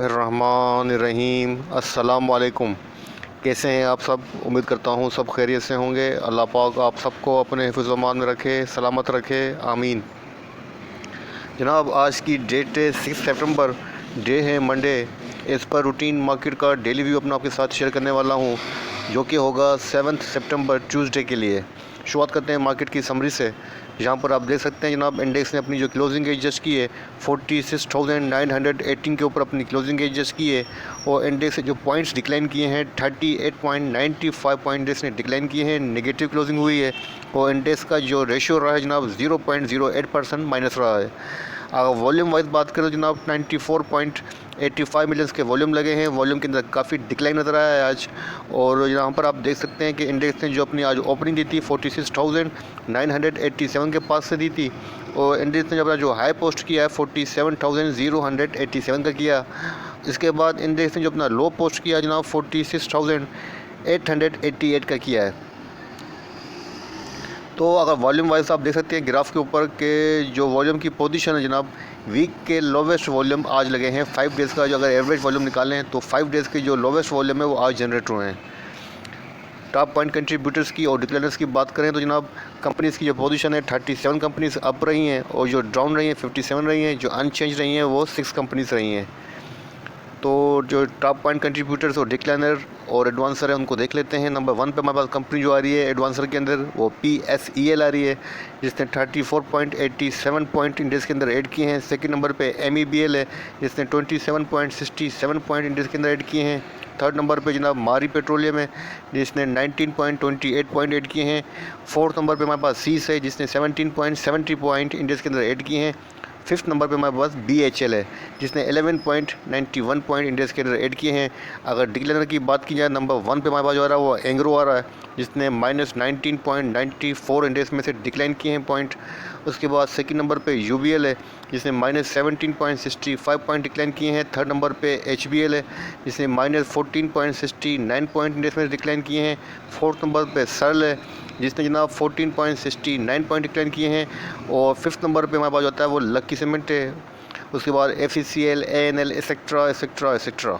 रहमान अस्सलाम वालेकुम। कैसे हैं आप सब? उम्मीद करता हूँ सब खैरियत से होंगे। अल्लाह पाक आप सबको अपने हिफ्ज़-ओ-अमान में रखे, सलामत रखे, आमीन। जनाब, आज की डेट है 6 सितंबर, डे है मंडे। इस पर रूटीन मार्केट का डेली व्यू अपना आपके साथ शेयर करने वाला हूँ, जो कि होगा 7 सितंबर ट्यूसडे के लिए। शुरुआत करते हैं मार्केट की समरी से। यहाँ पर आप देख सकते हैं जनाब, इंडेक्स ने अपनी जो क्लोजिंग एडजस्ट की है 46,918 के ऊपर अपनी क्लोजिंग एडजस्ट की है। और इंडेक्स से जो पॉइंट्स डिक्लाइन किए हैं 38.95 पॉइंट इंडेक्स ने डिक्लाइन किए हैं, नेगेटिव क्लोजिंग हुई है। और इंडेक्स का जो रेशियो रहा है जनाब 0.08% माइनस रहा है। अगर वॉल्यूम वाइज बात करें तो जनाब 94.85 मिलियंस के वॉल्यूम लगे हैं। वॉल्यूम के अंदर काफ़ी डिक्लाइन नज़र आया है आज। और यहाँ पर आप देख सकते हैं कि इंडेक्स ने जो अपनी आज ओपनिंग दी थी 46,987 के पास से दी थी। और इंडेक्स ने अपना जो हाई पोस्ट किया है 47,087 का किया। इसके बाद इंडेक्स ने जो अपना लो पोस्ट किया जनाब 46,888 का किया है। तो अगर वॉल्यूम वाइज आप देख सकते हैं ग्राफ के ऊपर के जो वॉल्यूम की पोजीशन है जनाब, वीक के लोवेस्ट वॉल्यूम आज लगे हैं 5 डेज़ का। जो अगर एवरेज वॉल्यूम निकालें तो 5 डेज़ के जो लोवेस्ट वॉल्यूम है वो आज जनरेट हुए हैं। टॉप पॉइंट कंट्रीब्यूटर्स की और डिक्लेयरेंस की बात करें तो जनाब, कंपनीज़ की जो पोजीशन है 37 कंपनीज़ अप रही हैं, और जो डाउन रही हैं 57 रही हैं, जो अनचेंज रही हैं वो 6 कंपनीज़ रही हैं। तो जो टॉप पॉइंट कंट्रीब्यूटर्स और डिक्लाइनर और एडवांसर है उनको देख लेते हैं। नंबर 1 पे हमारे पास कंपनी जो आ रही है एडवांसर के अंदर वो PSEL आ रही है, जिसने 34.87 पॉइंट इंडेक्स के अंदर ऐड किए हैं। सेकंड नंबर पे MEBL है, जिसने 27.67 पॉइंट इंडेक्स के अंदर ऐड किए हैं। थर्ड नंबर पे जनाब मारी पेट्रोलियम है, जिसने 19.28 पॉइंट ऐड किए हैं। फोर्थ नंबर पे हमारे पास सीस है, जिसने 17.70 पॉइंट इंडेक्स के अंदर ऐड किए हैं। फिफ्थ नंबर पे हमारे पास BHL है, जिसने 11.91 पॉइंट इंडेक्स के अंदर ऐड किए हैं। अगर डिक्लाइनर की बात की जाए नंबर 1 पे हमारे पास जो आ रहा है वो एंग्रो आ रहा है, जिसने -19.94 इंडेक्स में से डिक्लाइन किए हैं पॉइंट। उसके बाद सेकंड नंबर पे UBL है, जिसने -17.65 पॉइंट डिक्लाइन किए हैं। थर्ड नंबर पे HBL है, जिसने -14.69 पॉइंट इंडेक्स में डिक्लाइन किए हैं। फोर्थ नंबर पे सर्ल है, जिसने जनाब 14.69 पॉइंट डिक्लाइन किए हैं। और फिफ्थ नंबर पे हमारे पास होता है वो लकी सीमेंट है। उसके बाद FECL, ANL etcetera etcetera etcetera.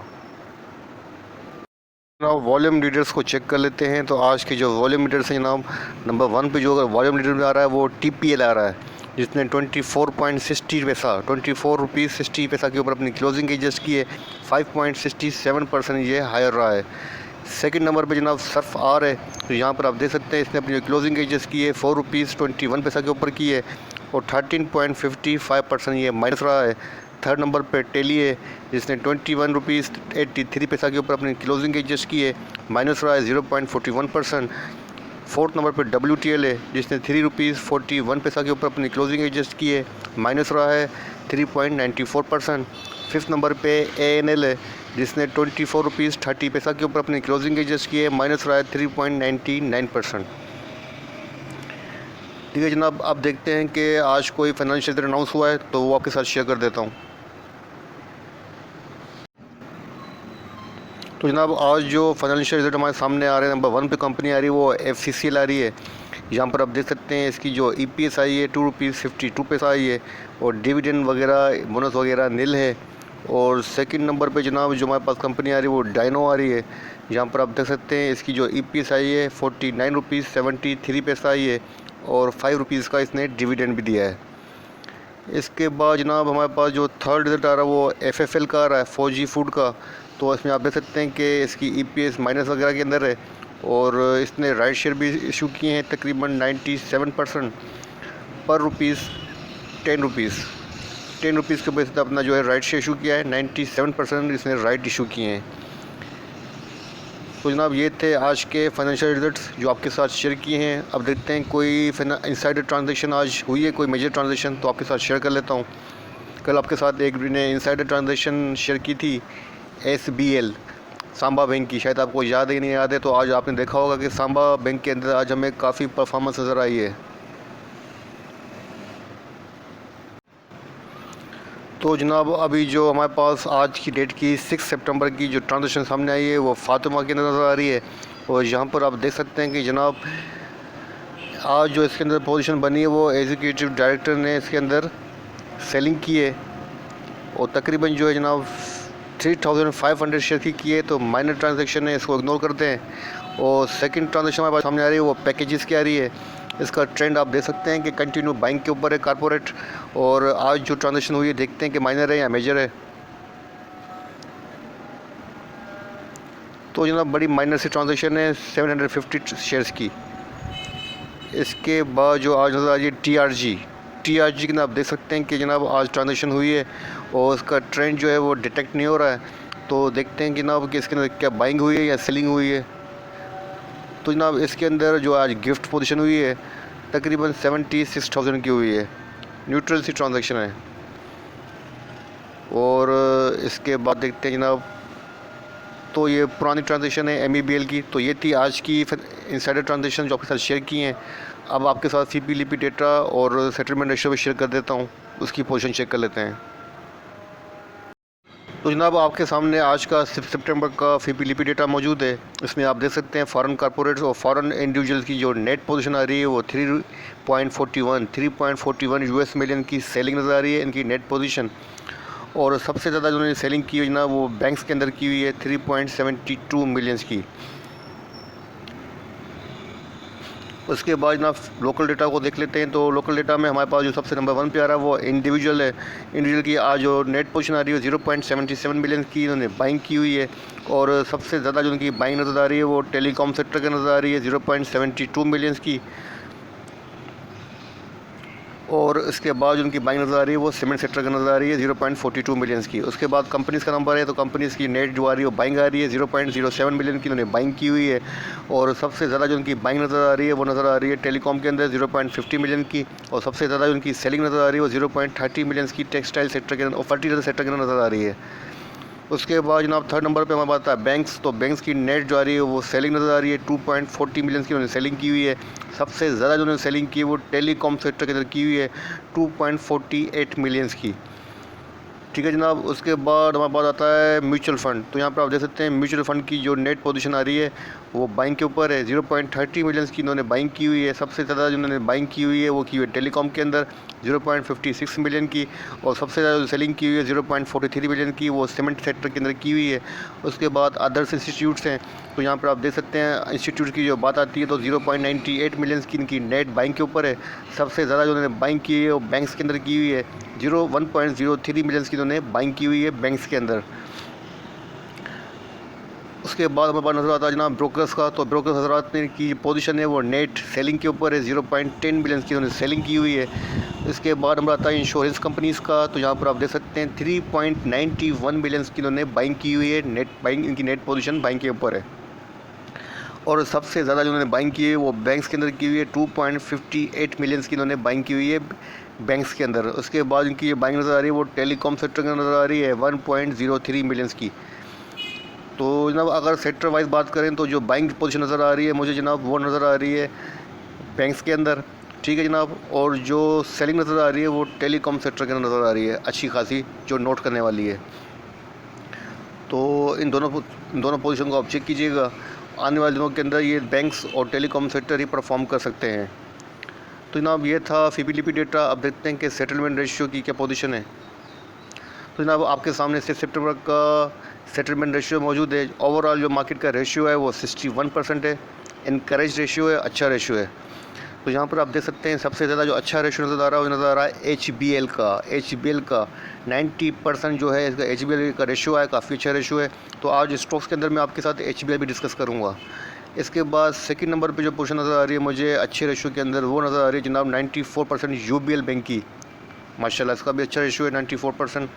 जनाब वॉल्यूम लीडर्स को चेक कर लेते हैं। तो आज के जो वॉल्यूम लीडर्स हैं जनाब, नंबर 1 पे जो वॉल्यूम लीडर में आ रहा है वो TPL आ रहा है, जिसने 24.60 पैसा 24 रुपीज़ 60 पैसा के ऊपर अपनी क्लोजिंग एडजस्ट की है। 5.67% ये हायर रहा है। सेकंड नंबर पे जनाब सर्फ आर है, तो यहाँ पर आप देख सकते हैं इसने अपनी क्लोजिंग एडजस्ट की है 4 रुपीज़ 21 पैसा के ऊपर की है, और 13.55% ये माइनस रहा है। थर्ड नंबर पे टेली है, जिसने 21 रुपीज़ 83 पैसा के ऊपर अपनी क्लोजिंग एडजस्ट की है, माइनस रहा है 0.41%। फोर्थ नंबर पे WTL है, जिसने 3 रुपीज़ 41 पैसा के ऊपर अपनी क्लोजिंग एडजस्ट की है, माइनस रहा है 3.94%। फिफ्थ नंबर पे ANL है, जिसने 24 रुपीज़ 30 पैसा के ऊपर अपनी क्लोजिंग एडजस्ट की है, माइनस रहा है 3.99%। ठीक है जनाब, आप देखते हैं कि आज कोई फाइनेंशियल रिजल्ट अनाउंस हुआ है तो वो आपके साथ शेयर कर देता हूँ। तो जनाब आज जो फाइनेंशियल रिजल्ट हमारे सामने आ रहे हैं, नंबर 1 पे कंपनी आ रही है वो FCCL आ रही है। यहाँ पर आप देख सकते हैं इसकी जो EPS आई है 2 रुपीज़ 52 पैसा आई है, और डिविडेंड वगैरह बोनस वगैरह नील है। और सेकंड नंबर पे जनाब जो हमारे पास कंपनी आ रही है वो डायनो आ रही है। यहाँ पर आप देख सकते हैं इसकी जो EPS आई है 49 रुपीज़ 73 पैसा आई है, और 5 रुपीज़ का इसने डिविडेंड भी दिया है। इसके बाद जनाब हमारे पास जो थर्ड रिज़ल्ट आ रहा है वो FFL का आ रहा है, फौजी फूड का। तो इसमें आप देख सकते हैं कि इसकी EPS माइनस वगैरह के अंदर है, और इसने राइट शेयर भी इशू किए हैं तकरीबन 97% पर रुपीज़ 10 रुपीज़ के बेस पे अपना जो है राइट शेयर इशू किया है। 97% इसने राइट इशू किए हैं। तो जनाब ये थे आज के फाइनेंशियल रिजल्ट्स जो आपके साथ शेयर किए हैं। अब देखते हैं कोई इनसाइडर ट्रांजैक्शन आज हुई है, कोई मेजर ट्रांजैक्शन, तो आपके साथ शेयर कर लेता हूँ। कल आपके साथ एक ने इनसाइडर ट्रांजैक्शन शेयर की थी SBL सांबा बैंक की, शायद आपको याद ही नहीं याद है। तो आज आपने देखा होगा कि सांबा बैंक के अंदर आज हमें काफ़ी परफॉर्मेंस नज़र आई है। तो जनाब अभी जो हमारे पास आज की डेट की 6 सितंबर की जो ट्रांजैक्शन सामने आई है वो फातिमा की नज़र आ रही है। और यहाँ पर आप देख सकते हैं कि जनाब आज जो इसके अंदर पोजीशन बनी है वो एग्जीक्यूटिव डायरेक्टर ने इसके अंदर सेलिंग की है, और तकरीबन जो है जनाब 3500 शेयर की है, तो माइनर ट्रांजैक्शन है, इसको इग्नोर करते हैं। और सेकंड ट्रांजैक्शन हमारे पास सामने आ रही है वो पैकेजेस की आ रही है। इसका ट्रेंड आप देख सकते हैं कि कंटिन्यू बाइंग के ऊपर है कॉर्पोरेट। और आज जो ट्रांजैक्शन हुई है देखते हैं कि माइनर है या मेजर है। तो जनाब बड़ी माइनर सी ट्रांजैक्शन है 750 शेयर्स की। इसके बाद जो आज नज़र आ रही है टीआरजी की ना आप देख सकते हैं कि जनाब आज ट्रांजैक्शन हुई है और उसका ट्रेंड जो है वो डिटेक्ट नहीं हो रहा है। तो देखते हैं कि जनाब कि इसके अंदर क्या बाइंग हुई है या सेलिंग हुई है। तो जनाब इसके अंदर जो आज गिफ्ट पोजीशन हुई है तकरीबन 76,000 की हुई है, न्यूट्रल सी ट्रांजैक्शन है। और इसके बाद देखते हैं जनाब, तो ये पुरानी ट्रांजैक्शन है MEBL की। तो ये थी आज की इनसाइडर ट्रांजैक्शन जो आपके साथ शेयर की हैं। अब आपके साथ CP डेटा और सेटलमेंट रेशियो भी शेयर कर देता हूँ, उसकी पोजीशन चेक कर लेते हैं। तो जनाब आपके सामने आज का सितंबर का CP डेटा मौजूद है। इसमें आप देख सकते हैं फॉरेन कॉर्पोरेट्स और फॉरेन इंडिविजुअल्स की जो नेट पोजीशन आ रही है वो 3.41 US मिलियन की सेलिंग नज़र आ रही है इनकी नेट पोजीशन। और सबसे ज़्यादा जो उन्होंने सेलिंग की हुई ना वो बैंक्स के अंदर की हुई है 3.72 मिलियंस की। उसके बाद जनाब लोकल डेटा को देख लेते हैं। तो लोकल डेटा में हमारे पास जो सबसे नंबर 1 पे आ रहा है वो इंडिविजुअल है। इंडिविजुअल की आज जो नेट पोजीशन आ रही है 0.77 मिलियन की इन्होंने बाइंग की हुई है। और सबसे ज़्यादा जो उनकी बाइंग नज़र आ रही है वो टेलीकॉम सेक्टर की नज़र आ रही है 0.72 मिलियंस की। और इसके बाद उनकी बाइंग नज़र आ रही है वो सीमेंट सेक्टर की नज़र आ रही है 0.42 मिलियंस की। उसके बाद कंपनीज़ का नंबर है, तो कंपनीज़ की नेट जो आ रही है वो बाइंग आ रही है 0.07 मिलियन की उन्होंने बाइंग की हुई है। और सबसे ज़्यादा जो उनकी बाइंग नज़र आ रही है वो नज़र आ रही है टेलीकॉम के अंदर 0.50 मिलियन की। और सबसे ज़्यादा उनकी सेलिंग नज़र आ रही है वो 0.30 मिलियंस की टेक्सटाइल सेक्टर के अंदर और फर्टिलाइजर सेक्टर के अंदर नज़र आ रही है। उसके बाद जनाब थर्ड नंबर पे हमारे पास आता है बैंक्स। तो बैंक्स की नेट जो आ रही है वो सेलिंग नज़र आ रही है 2.40 मिलियन की उन्होंने सेलिंग की हुई है। सबसे ज़्यादा जो उन्होंने सेलिंग की है वो टेलीकॉम सेक्टर के अंदर की हुई है 2.48 मिलियंस की। ठीक है जनाब। उसके बाद हमारे पास आता है म्यूचुअल फ़ंड। तो यहाँ पर आप देख सकते हैं म्यूचुअल फ़ंड की जो नेट पोजीशन आ रही है वो बाइंग के ऊपर है 0.30 मिलियंस की इन्होंने बाइंग की हुई है। सबसे ज़्यादा जो उन्होंने बाइंग की हुई है वो की हुई है टेलीकॉम के अंदर 0.56 मिलियन की। और सबसे ज़्यादा जो सेलिंग की हुई है 0.43 मिलियन की वो सीमेंट सेक्टर के अंदर की हुई है। उसके बाद अदर्स इंस्टीट्यूट्स हैं। तो यहाँ पर आप देख सकते हैं इंस्टीट्यूट की जो बात आती है तो 0.98 मिलियंस की इनकी नेट बाइंग के ऊपर है। सबसे ज़्यादा जो उन्होंने बाइंग की है वो बैंक्स के अंदर की हुई है 1.03 मिलियंस की उन्होंने बाइंग की हुई है बैंक्स के अंदर। उसके बाद हमारे पास नज़र आता है जनाब ब्रोकर्स का। तो ब्रोकर्स हजरात ने की पोजीशन है वो नेट सेलिंग के ऊपर है 0.10 बिलियंस की उन्होंने सेलिंग की हुई है। इसके बाद हमारा आता है इंश्योरेंस कंपनीज़ का। तो यहाँ पर आप देख सकते हैं 3.91 बिलियंस की उन्होंने बाइंग की हुई है। नेट बाइंग इनकी नेट पोजीशन बाइंग के ऊपर है। और सबसे ज़्यादा जो उन्होंने बाइंग की है वो बैंक्स के अंदर की हुई है 2.58 मिलियंस की उन्होंने बाइंग की हुई है बैंक्स के अंदर। उसके बाद इनकी ये बाइंग नज़र आ रही है वो टेलीकॉम सेक्टर के नज़र आ रही है 1.03 मिलियंस की। तो जनाब अगर सेक्टर वाइज बात करें तो जो बाइंग पोजीशन नज़र आ रही है मुझे जनाब वो नज़र आ रही है बैंक्स के अंदर। ठीक है जनाब। और जो सेलिंग नज़र आ रही है वो टेलीकॉम सेक्टर के अंदर नज़र आ रही है अच्छी खासी, जो नोट करने वाली है। तो इन दोनों पोजीशन को आप चेक कीजिएगा। आने वाले दिनों के अंदर ये बैंक्स और टेलीकॉम सेक्टर ही परफॉर्म कर सकते हैं। तो जनाब ये था CP डेटा। अब देखते हैं कि सेटलमेंट रेशियो की क्या पोजीशन है। तो जनाब आपके सामने से सितंबर का सेटलमेंट रेशियो मौजूद है। ओवरऑल जो मार्केट का रेशियो है वो 61% है। इनकरेज रेशियो है, अच्छा रेशियो है। तो यहाँ पर आप देख सकते हैं सबसे ज़्यादा जो अच्छा रेशियो नज़र आ रहा है वो नज़र आ रहा है HBL का 90% जो है इसका HBL का रेशियो है, काफ़ी अच्छा रेशियो है। तो आज स्टॉक्स के अंदर मैं आपके साथ HBL भी डिस्कस करूँगा। इसके बाद सेकंड नंबर पे जो पोजीशन नज़र आ रही है मुझे अच्छे रेशियो के अंदर वो नज़र आ रही है जनाब 94% UBL बैंक की, माशाल्लाह इसका भी अच्छा रेशियो है 94%।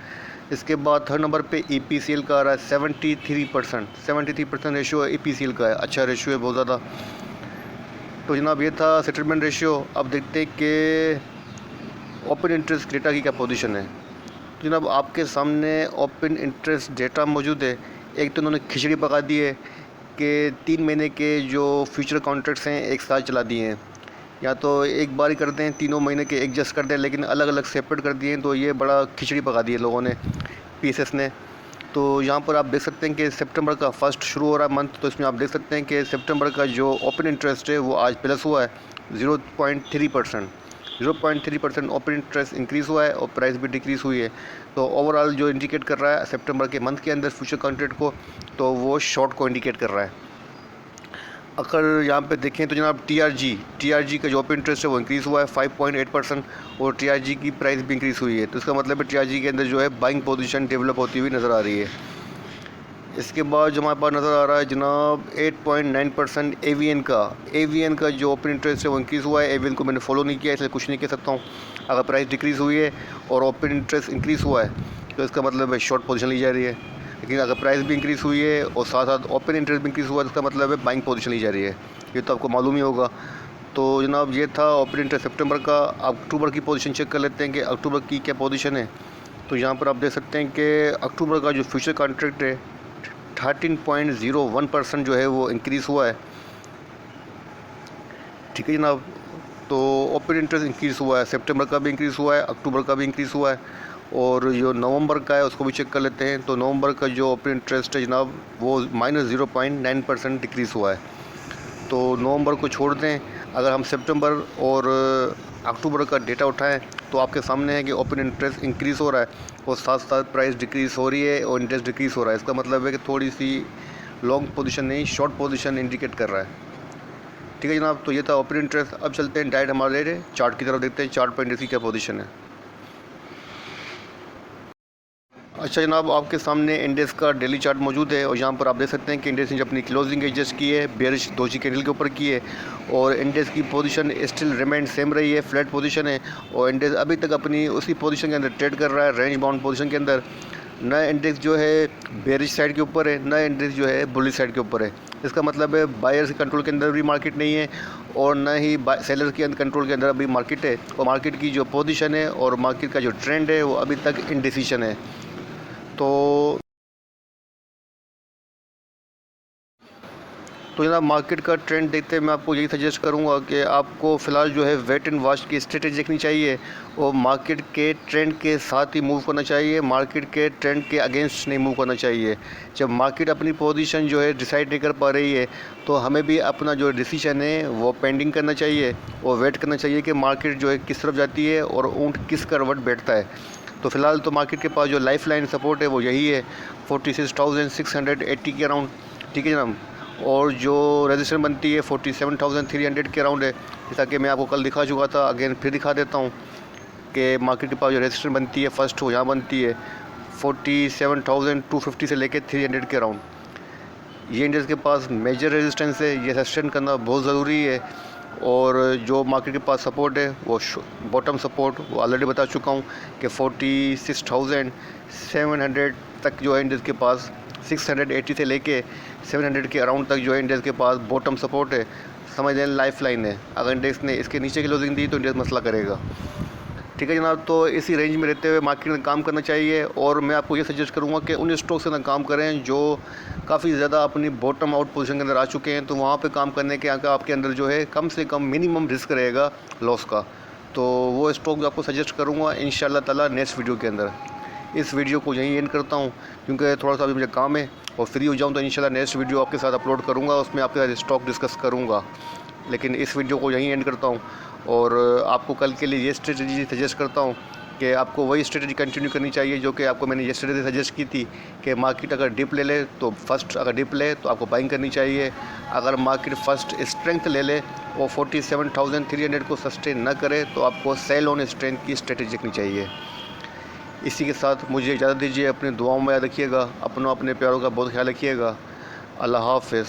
इसके बाद थर्ड नंबर पे EPCL का आ रहा है 73% रेशियो EPCL का है, अच्छा रेशियो है बहुत ज़्यादा। तो जनाब ये था सेटलमेंट रेशियो। अब देखते हैं कि ओपन इंटरेस्ट डेटा की क्या पोजीशन है। तो जनाब आपके सामने ओपन इंटरेस्ट डेटा मौजूद है। एक तो उन्होंने खिचड़ी पका दी है कि 3 महीने के जो फ्यूचर कॉन्ट्रैक्ट्स हैं एक साथ चला दिए हैं, या तो एक बार ही कर दें, तीनों महीने के एडजस्ट कर दें, लेकिन अलग अलग सेपरेट कर दिए हैं। तो ये बड़ा खिचड़ी पका दी है लोगों ने, PSS ने। तो यहाँ पर आप देख सकते हैं कि सितंबर का फर्स्ट शुरू हो रहा है मंथ। तो इसमें आप देख सकते हैं कि सितंबर का जो ओपन इंटरेस्ट है वो आज प्लस हुआ है 0.3%। 0.3% ओपन इंटरेस्ट इंक्रीज़ हुआ है और प्राइस भी डिक्रीज़ हुई है। तो ओवरऑल जो इंडिकेट कर रहा है सितंबर के मंथ के अंदर फ्यूचर कॉन्ट्रैक्ट को, तो वो शॉर्ट को इंडिकेट कर रहा है। अगर यहाँ पे देखें तो जनाब टीआरजी का जो ओपन इंटरेस्ट है वो इंक्रीज़ हुआ है 5.8% और टीआरजी की प्राइस भी इंक्रीज़ हुई है। तो इसका मतलब है टीआरजी के अंदर जो है बाइंग पोजीशन डेवलप होती हुई नज़र आ रही है। इसके बाद जो हमारे पास नज़र आ रहा है जनाब 8.9% एवीएन का जो ओपन इंटरेस्ट है वो इंक्रीज़ हुआ है। एवीएन को मैंने फॉलो नहीं किया इसलिए कुछ नहीं कह सकता हूँ। अगर प्राइस डिक्रीज़ हुई है और ओपन इंटरेस्ट इंक्रीज़ हुआ है तो इसका मतलब है शॉर्ट पोजीशन ली जा रही है। लेकिन अगर प्राइस भी इंक्रीज़ हुई है और साथ साथ ओपन इंटरेस्ट भी इंक्रीज़ हुआ है तो इसका मतलब है बाइंग पोजीशन ली जा रही है। ये तो आपको मालूम ही होगा। तो जनाब ये था ओपन इंटरेस्ट सितंबर का। अक्टूबर की पोजीशन चेक कर लेते हैं कि अक्टूबर की क्या पोजीशन है। तो यहाँ पर आप देख सकते हैं कि अक्टूबर का जो फ्यूचर कॉन्ट्रैक्ट है 13.01% जो है वो इंक्रीज़ हुआ है। ठीक है जनाब। तो ओपन इंटरेस्ट इंक्रीज़ हुआ है, सितंबर का भी इंक्रीज़ हुआ है, अक्टूबर का भी इंक्रीज़ हुआ है और जो नवंबर का है उसको भी चेक कर लेते हैं। तो नवंबर का जो ओपन इंटरेस्ट है जनाब वो -0.9% डिक्रीज़ हुआ है। तो नवंबर को छोड़ दें, अगर हम सितंबर और अक्टूबर का डेटा उठाएं तो आपके सामने है कि ओपन इंटरेस्ट इंक्रीज़ हो रहा है और साथ साथ प्राइस डिक्रीज़ हो रही है और इंटरेस्ट डिक्रीज़ हो रहा है। इसका मतलब है कि थोड़ी सी लॉन्ग पोजीशन नहीं शॉर्ट पोजीशन इंडिकेट कर रहा है। ठीक है जनाब। तो ये था ओपन इंटरेस्ट। अब चलते हैं डायरेक्ट हमारे चार्ट की तरफ, देखते हैं चार्ट पर इंडेक्स की क्या पोजीशन है। अच्छा जनाब, आपके सामने इंडेक्स का डेली चार्ट मौजूद है और यहाँ पर आप देख सकते हैं कि इंडेक्स ने अपनी क्लोजिंग एडजस्ट की है, बेयरिश दोजी कैंडल के ऊपर की है और इंडेक्स की पोजीशन स्टिल रिमेन सेम रही है, फ्लैट पोजीशन है और इंडेक्स अभी तक अपनी उसी पोजीशन के अंदर ट्रेड कर रहा है, रेंज बाउंड पोजीशन के अंदर। नया इंडेक्स जो है बेयरिश साइड के ऊपर है, नया इंडेक्स जो है बुलिश साइड के ऊपर है। इसका मतलब है बायर्स के कंट्रोल के अंदर भी मार्केट नहीं है और न ही सेलर के कंट्रोल के अंदर अभी मार्केट है और मार्केट की जो पोजीशन है और मार्केट का जो ट्रेंड है वो अभी तक इंडिसीजन है। तो जनाब मार्केट का ट्रेंड देखते हैं मैं आपको यही सजेस्ट करूंगा कि आपको फ़िलहाल जो है वेट एंड वॉच की स्ट्रेटेजी देखनी चाहिए और मार्केट के ट्रेंड के साथ ही मूव करना चाहिए, मार्केट के ट्रेंड के अगेंस्ट नहीं मूव करना चाहिए। जब मार्केट अपनी पोजीशन जो है डिसाइड नहीं कर पा रही है तो हमें भी अपना जो डिसीजन है वो पेंडिंग करना चाहिए और वेट करना चाहिए कि मार्केट जो है किस तरफ जाती है और ऊँट किस करवट बैठता है। तो फ़िलहाल तो मार्केट के पास जो लाइफ लाइन सपोर्ट है वो यही है 46,680 के अराउंड। ठीक है जनाब। और जो रजिस्टर बनती है 47,300 के अराउंड है, जैसा कि मैं आपको कल दिखा चुका था, अगेन फिर दिखा देता हूँ कि मार्केट के पास जो रजिस्टर बनती है फर्स्ट वो यहाँ बनती है 47,250 से लेके 300 के अराउंड। ये इंडेक्स के पास मेजर रेजिस्टेंस है, ये सस्टेन करना बहुत ज़रूरी है। और जो मार्केट के पास सपोर्ट है वो बॉटम सपोर्ट वो ऑलरेडी बता चुका हूँ कि 46,700 तक जो है इंडेक्स के पास 680 से लेके 700 के अराउंड तक जो है इंडेक्स के पास बॉटम सपोर्ट है, समझ लें लाइफ लाइन है। अगर इंडेक्स ने इसके नीचे की क्लोजिंग दी तो इंडेक्स मसला करेगा। ठीक है जनाब। तो इसी रेंज में रहते हुए मार्केट में काम करना चाहिए और मैं आपको ये सजेस्ट करूँगा कि उन स्टॉक से ना काम करें जो काफ़ी ज़्यादा अपनी बॉटम आउट पोजीशन के अंदर आ चुके हैं। तो वहाँ पे काम करने के आपके अंदर जो है कम से कम मिनिमम रिस्क रहेगा लॉस का। तो वो स्टॉक आपको सजेस्ट करूँगा इंशाल्लाह ताला नेक्स्ट वीडियो के अंदर। इस वीडियो को यहीं एंड करता हूँ क्योंकि थोड़ा सा अभी मुझे काम है और फ्री हो जाऊँ तो इंशाल्लाह नेक्स्ट वीडियो आपके साथ अपलोड करूँगा, उसमें आपके साथ स्टॉक डिस्कस करूँगा। लेकिन इस वीडियो को यहीं एंड करता हूँ और आपको कल के लिए ये स्ट्रेटजी सजेस्ट करता हूँ कि आपको वही स्ट्रेटजी कंटिन्यू करनी चाहिए जो कि आपको मैंने येस्टरडे सजेस्ट की थी कि मार्केट अगर डिप ले ले तो फर्स्ट अगर डिप ले तो आपको बाइंग करनी चाहिए। अगर मार्केट फर्स्ट स्ट्रेंथ ले ले और 47,300 को सस्टेन न करे तो आपको सेल ऑन स्ट्रेंथ की स्ट्रेटजी रखनी चाहिए। इसी के साथ मुझे इजाज़त दीजिए, अपनी दुआओं में याद रखिएगा, अपने प्यारों का बहुत ख्याल रखिएगा। अल्लाह हाफ़िज़।